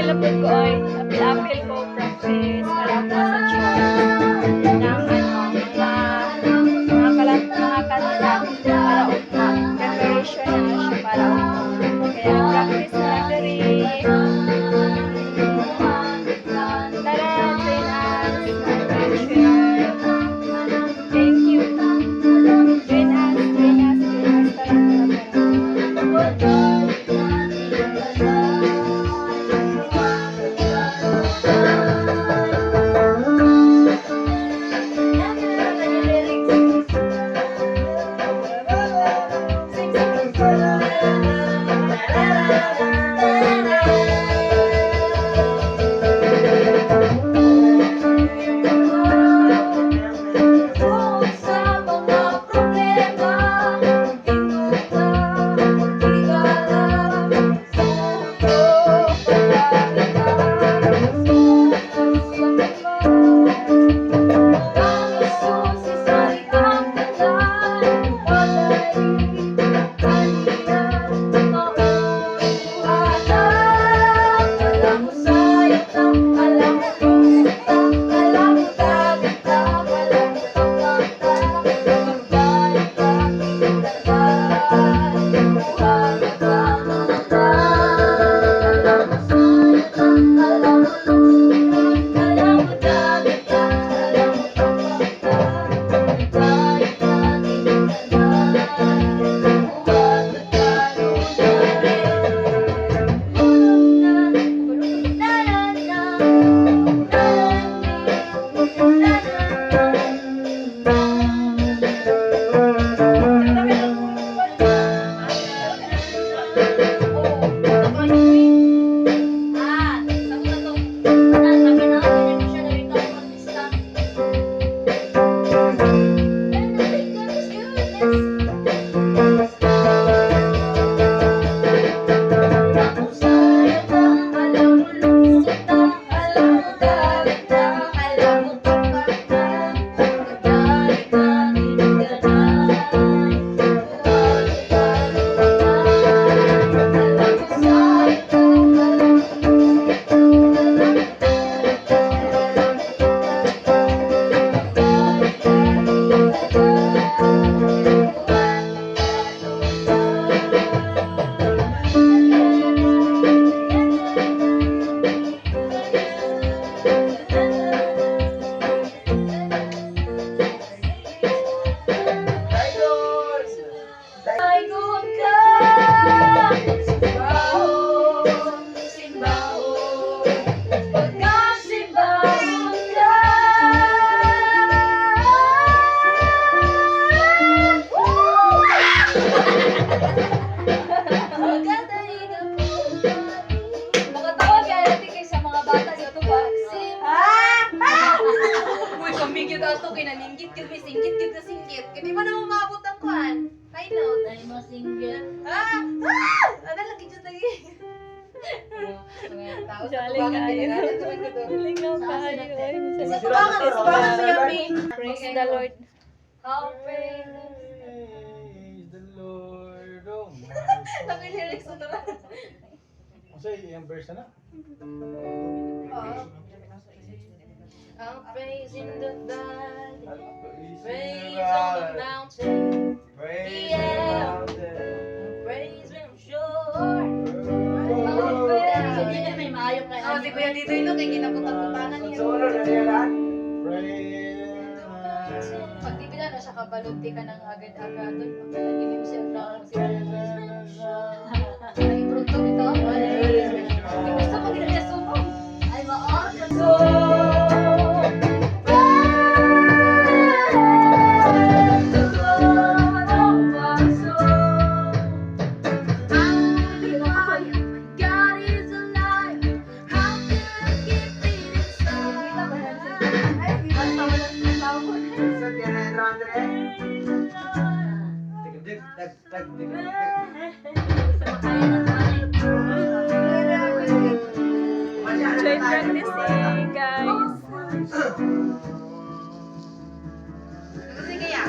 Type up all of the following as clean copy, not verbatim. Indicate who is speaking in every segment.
Speaker 1: malapot ko ay apil ko practice para ako sa church ng mga kanta para ugma. Preparation na siya para ugma. Kaya practice na lang diri. Tara, join us. Share. Thank you. Join us. Tara.
Speaker 2: Uy, ato kinaninggit gyud may singgit gyud na singgit. Kini man na umabot ang kuan. High note.
Speaker 3: Ay mo singgit.
Speaker 2: Ano lagi jud lagi. Tao sa
Speaker 1: Galing
Speaker 2: tubangan
Speaker 1: kayo.
Speaker 2: din.
Speaker 1: Galing ka kayo.
Speaker 2: Sa tubangan sa yummy.
Speaker 1: Praise the Lord.
Speaker 2: Oh, praise
Speaker 4: the Lord. Oh,
Speaker 2: Sabi lyrics na naman.
Speaker 4: Kasi yung verse na.
Speaker 2: I'll praise in the valley, praise
Speaker 4: Praise
Speaker 2: on the mountain,
Speaker 4: Praise
Speaker 2: Yeah. praise when I'm sure.
Speaker 3: Hindi na may maayo kay
Speaker 2: Oh, si Kuya Dito yun, kay kinabutan-butangan niya. Pag di ka na siya kabalunti ka ng agad-agad doon, pagkatagin mo siya lang ay, pronto ito. Hindi gusto mo ginagya sumo.
Speaker 3: Ay maot.
Speaker 1: Join practicing, guys.
Speaker 2: Sige ya.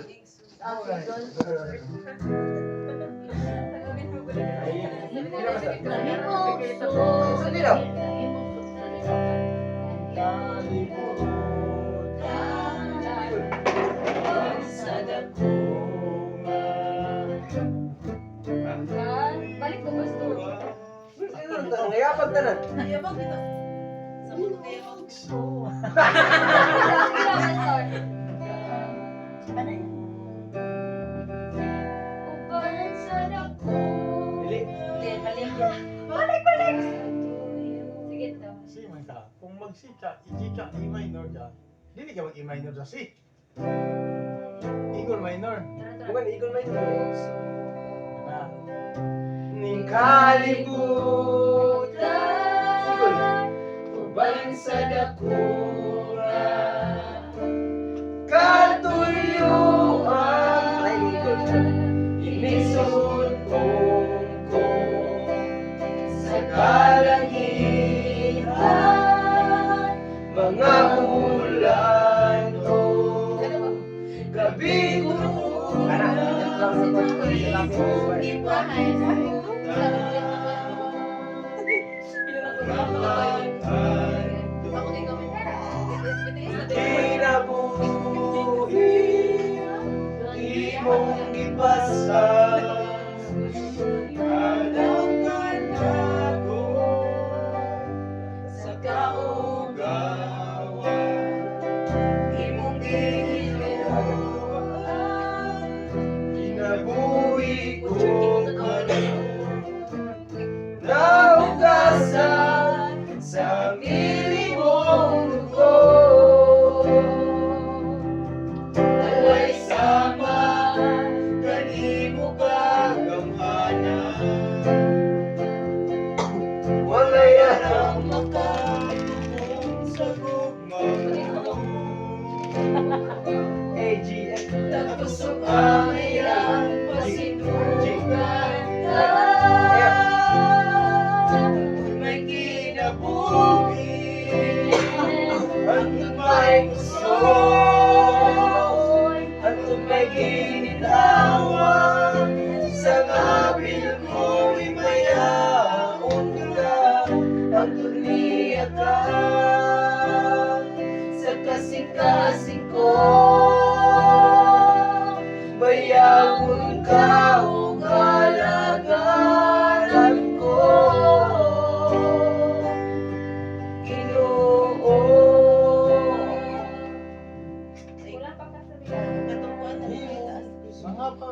Speaker 3: Alright.
Speaker 1: Balik ko gusto.
Speaker 5: Ngayapan ka na.
Speaker 2: Ayabang kita. Sa mundo kayo.
Speaker 5: Dili.
Speaker 1: Sige to.
Speaker 4: Si man ka. Kung mag-C ka, i-G ka, E minor ka. Dili ka mag-E minor sa C. Eagle minor.
Speaker 5: Bukan Eagle Mine.
Speaker 4: Na.
Speaker 5: Ning kalibutan uban sa dakura katuyuan ay inisod ko sa kalangitan mga ulan o gabi ko kinabuhi imong gipasa alam ka na ko sa kaugawan imong giniluan kinabuhi ko naugasan sa milimong dugo walay sama kanimo kagamhanan walay anang makatubong sa gugma AGF nagpusok ang iyang pasinugan may kinabuhi ang may gusto at may gininawa sa ngabil ko'y mayaon ka ang dunia ka sa kasing-kasing ko bayawon ka o galagalan ko Ginoo.
Speaker 1: Wala pa ka sabi.
Speaker 2: Katungkuan na kita.
Speaker 4: Mga pa.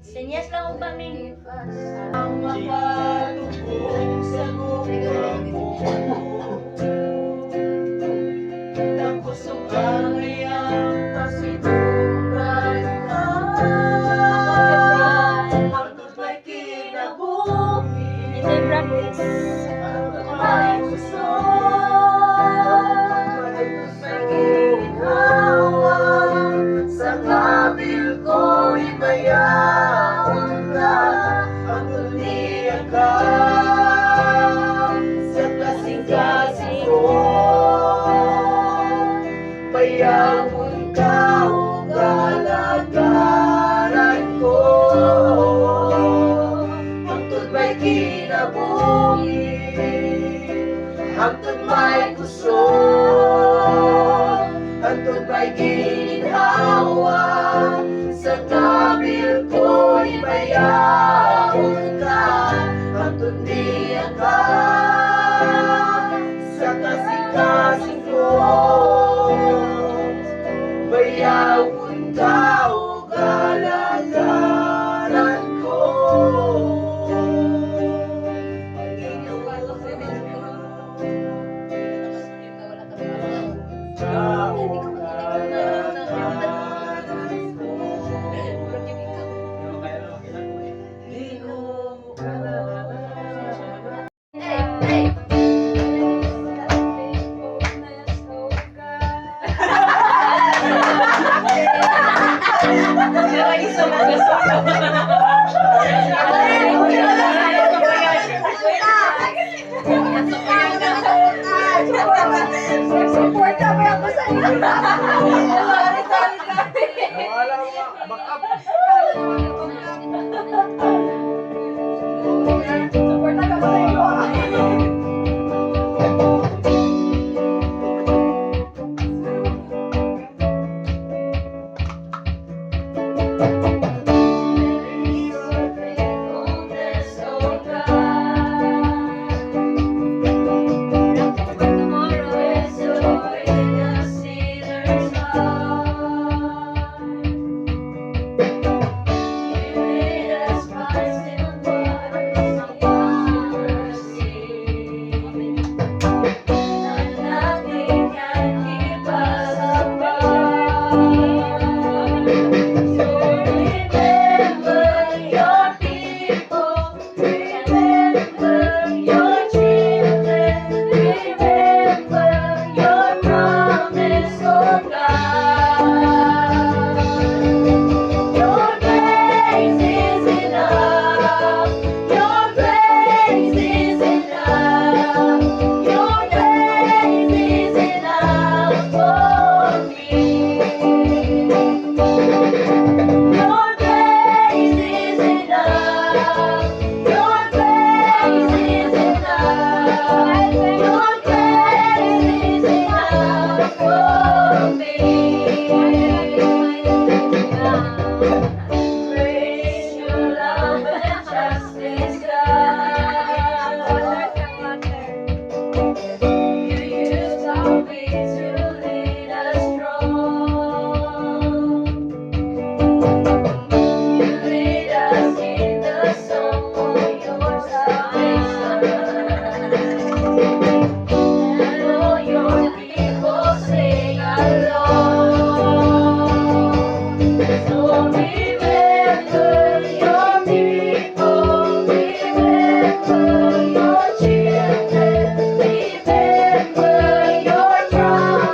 Speaker 1: Senyas lang ko kami.
Speaker 5: Ang makatubong sa gugma mo nagpusok ang iyang pasinugan hanggang may kinabuhi
Speaker 1: Hindi practice.
Speaker 5: may gusto may ginhawa sa kabil ko'y mayaon ka ang dunia ka sa kasing-kasing ko bayawon ka o galagaran ko hangtod may kinabuhi hangtod may gusto hangtod may ginhawa sa kabil ko'y bayawon ka hangtod niya ka sa kasing-kasing ko bayawon ka o galagaran ko
Speaker 2: Sorry, sorry, sorry.
Speaker 4: Nawala ko nga. Back up.
Speaker 2: Support ka ba sa'yo?
Speaker 5: Your faithfulness, oh God.
Speaker 1: Tomorrow
Speaker 5: There's joy in a sinner's heart. You lead us by still waters of mercy, and nothing can keep us apart. So remember your people, remember your children, remember your promise, oh God. Your grace is enough. Your grace is enough. Your grace is enough for me. Your grace is enough. Your grace is enough. Your grace is enough for me. Praise your love and justice, God. You used our feet to lead us strong. You lead us in the song of your salvation, and all your people sing along. So remember your people, remember your children, remember your promise.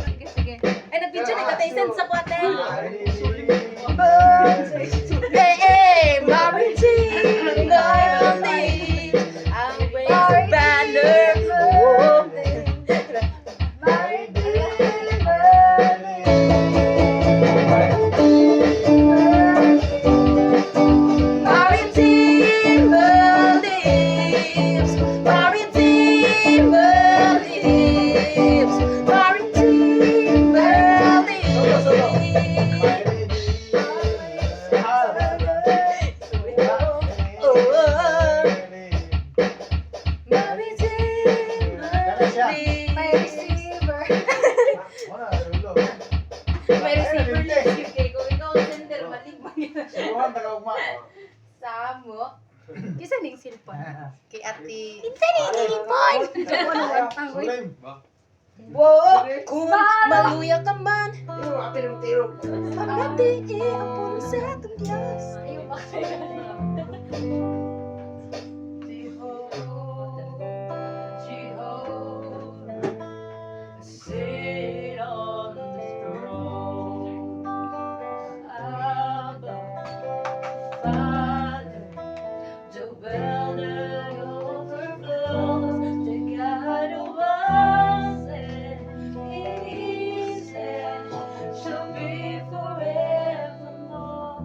Speaker 2: Sige, sige. Ay, nag-video na kataisan sa kwate.
Speaker 1: Hey, Mary Jean Golden, ang raise banner floating. Mary Jean Golden, Mary Jean believes, Mary Jean believes, Mary Jean
Speaker 2: May receiver lang yung kay ko. Ikaw ang sender, maligman yun. Samo. Kisa ning silpon. Kay ate.
Speaker 1: Wow, kung maluya ka man, pagkatiin ang puso sa atong Diyos.
Speaker 2: Ayaw ba
Speaker 5: Sit on the throne, Abba, Father, the well that overflows, the God of us and His hand shall be forevermore.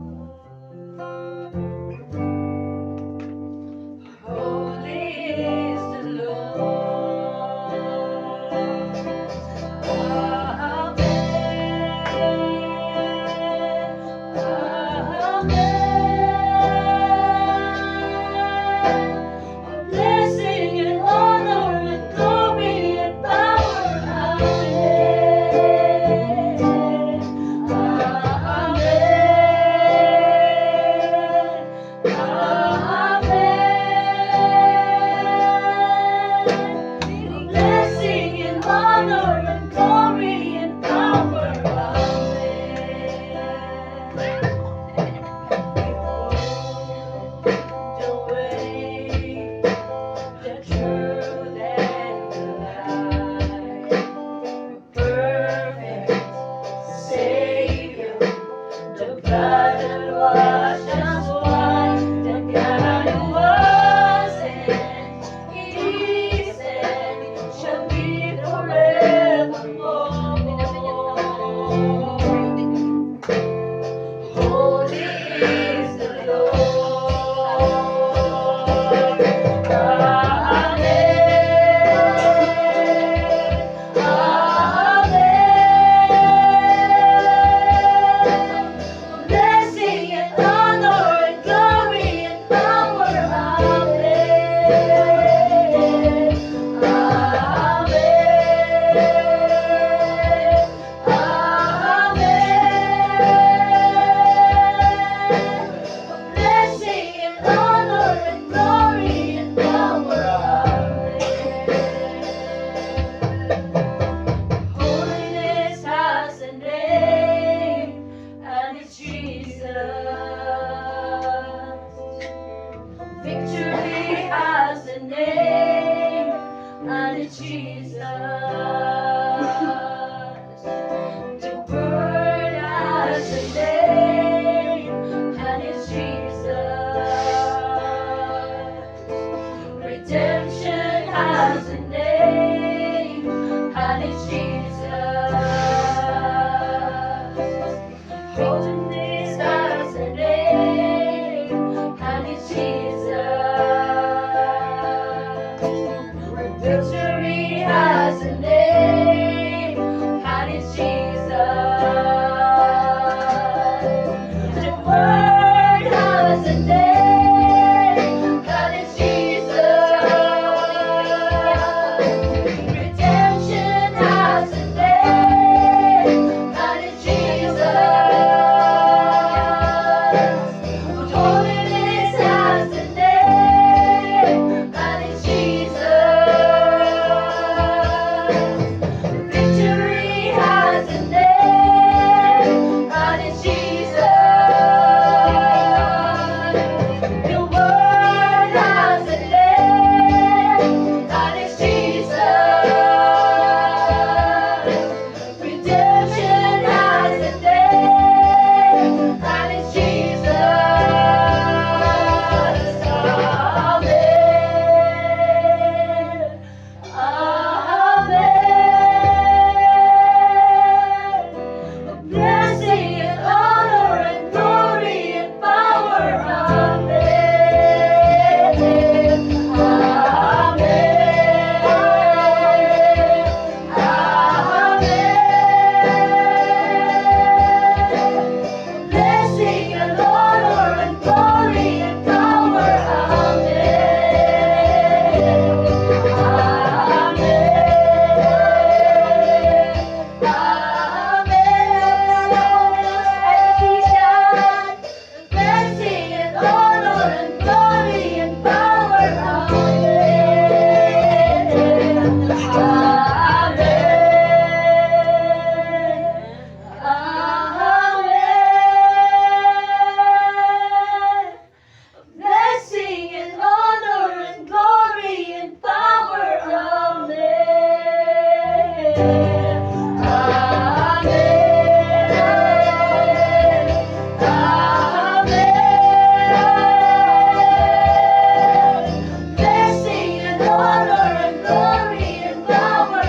Speaker 5: Blessing and honor and glory and power,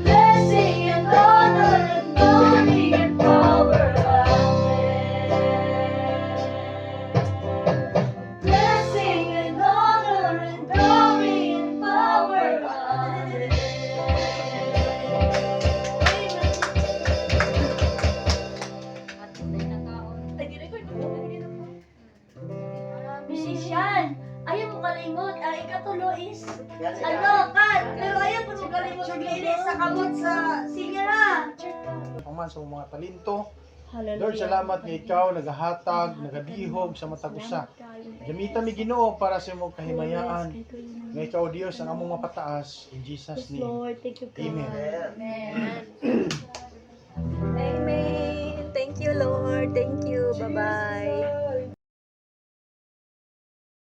Speaker 5: blessing and honor and glory and power, blessing and honor and glory and power, musician, ayaw mo kalimot, ang ikatulo is ano, Kat, pero ayaw mo kalimot ang lilis sa kamot sa singer ha.
Speaker 4: Paman sa mga talento.
Speaker 1: Hallelujah.
Speaker 4: Lord, salamat nga ikaw, nagahatag, nagadihog sa matag usa. Gamitan mi Ginoo para sa imong kahimayaan. Nga ikaw, Dios, ang among mapataas. In Jesus' name.
Speaker 1: Lord, thank you, God.
Speaker 4: Amen.
Speaker 2: Amen.